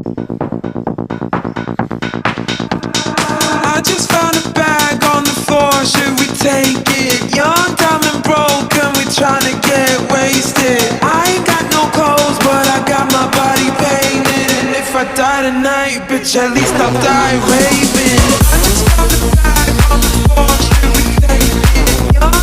I just found a bag on the floor, should we take it? Young, dumb and broke, and we tryna get wasted. I ain't got no clothes, but I got my body painted. And if I die tonight, bitch, at least I'll die raving. I just found a bag on the floor, should we take it? Young,